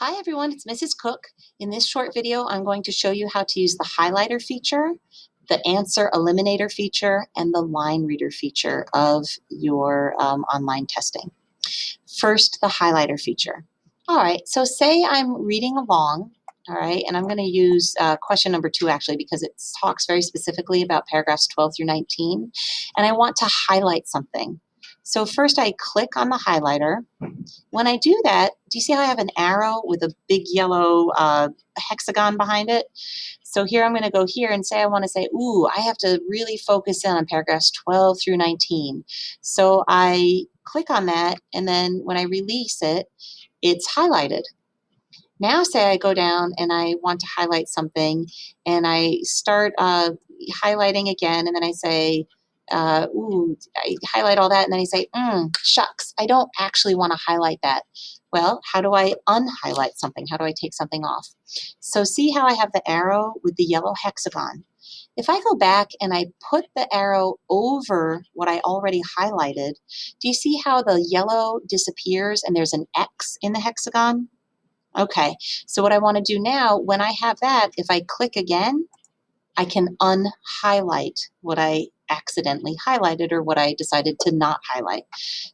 Hi everyone, it's Mrs. Cook. In this short video, I'm going to show you how to use the highlighter feature, the answer eliminator feature, and the line reader feature of your online testing. First, the highlighter feature. All right, so say I'm reading along, all right, and I'm going to use question number 2 actually because it talks very specifically about paragraphs 12 through 19, and I want to highlight something. So first I click on the highlighter. When I do that, do you see how I have an arrow with a big yellow hexagon behind it? So here I'm going to go here and say I want to say, ooh, I have to really focus in on paragraphs 12 through 19. So I click on that, and then when I release it, it's highlighted. Now say I go down and I want to highlight something, and I start highlighting again, and then I say, ooh, I highlight all that, and then I say, shucks, I don't actually want to highlight that. Well, how do I unhighlight something? How do I take something off? So see how I have the arrow with the yellow hexagon. If I go back and I put the arrow over what I already highlighted, do you see how the yellow disappears and there's an X in the hexagon? Okay, so what I want to do now, when I have that, if I click again, I can unhighlight what I accidentally highlighted or what I decided to not highlight.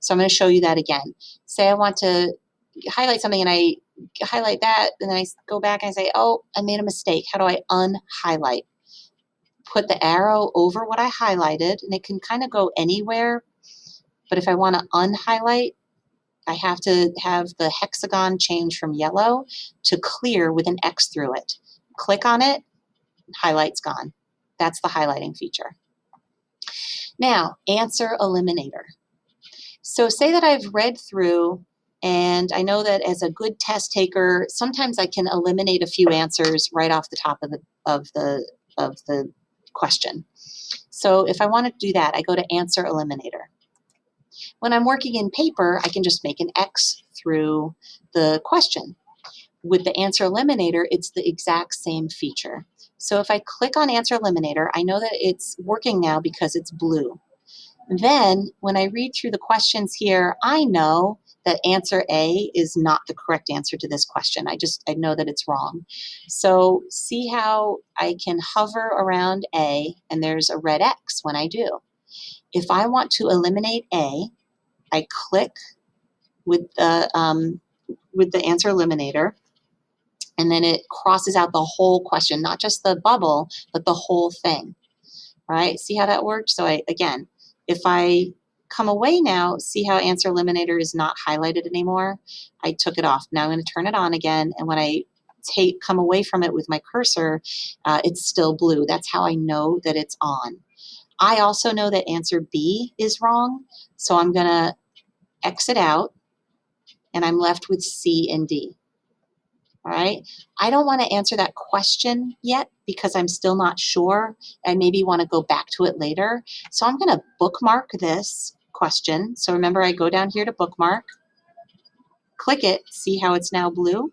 So I'm going to show you that again. Say I want to highlight something and I highlight that, and then I go back and I say, oh, I made a mistake. How do I unhighlight? Put the arrow over what I highlighted, and it can kind of go anywhere, but if I want to unhighlight, I have to have the hexagon change from yellow to clear with an X through it. Click on it, highlight's gone. That's the highlighting feature. Now, answer eliminator. So say that I've read through, and I know that as a good test taker, sometimes I can eliminate a few answers right off the top of the question. So if I want to do that, I go to answer eliminator. When I'm working in paper, I can just make an X through the question. With the answer eliminator, it's the exact same feature. So if I click on answer eliminator, I know that it's working now because it's blue. Then when I read through the questions here, I know that answer A is not the correct answer to this question. I know that it's wrong. So see how I can hover around A and there's a red X when I do. If I want to eliminate A, I click with the answer eliminator, and then it crosses out the whole question, not just the bubble, but the whole thing. All right, see how that worked? So again, if I come away now, see how answer eliminator is not highlighted anymore? I took it off. Now I'm going to turn it on again, and when I come away from it with my cursor, it's still blue. That's how I know that it's on. I also know that answer B is wrong, so I'm going to exit out, and I'm left with C and D. All right, I don't want to answer that question yet because I'm still not sure. I maybe want to go back to it later. So I'm going to bookmark this question. So remember, I go down here to bookmark, click it, see how it's now blue.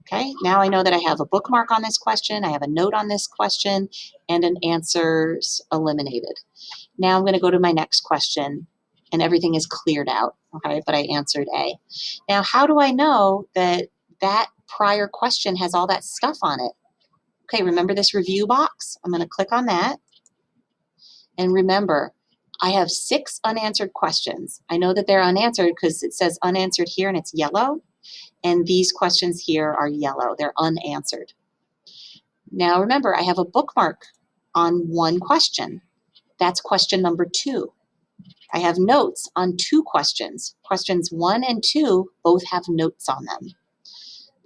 Okay, now I know that I have a bookmark on this question, I have a note on this question, and an answers eliminated. Now I'm going to go to my next question, and everything is cleared out, okay, but I answered A. Now, how do I know that that prior question has all that stuff on it? Okay, remember this review box? I'm going to click on that. And remember, I have 6 unanswered questions. I know that they're unanswered because it says unanswered here and it's yellow. And these questions here are yellow. They're unanswered. Now remember, I have a bookmark on one question. That's question number 2. I have notes on 2 questions. Questions 1 and 2 both have notes on them.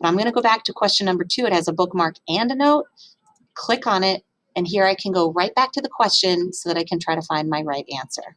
But I'm going to go back to question number 2. It has a bookmark and a note. Click on it, and here I can go right back to the question so that I can try to find my right answer.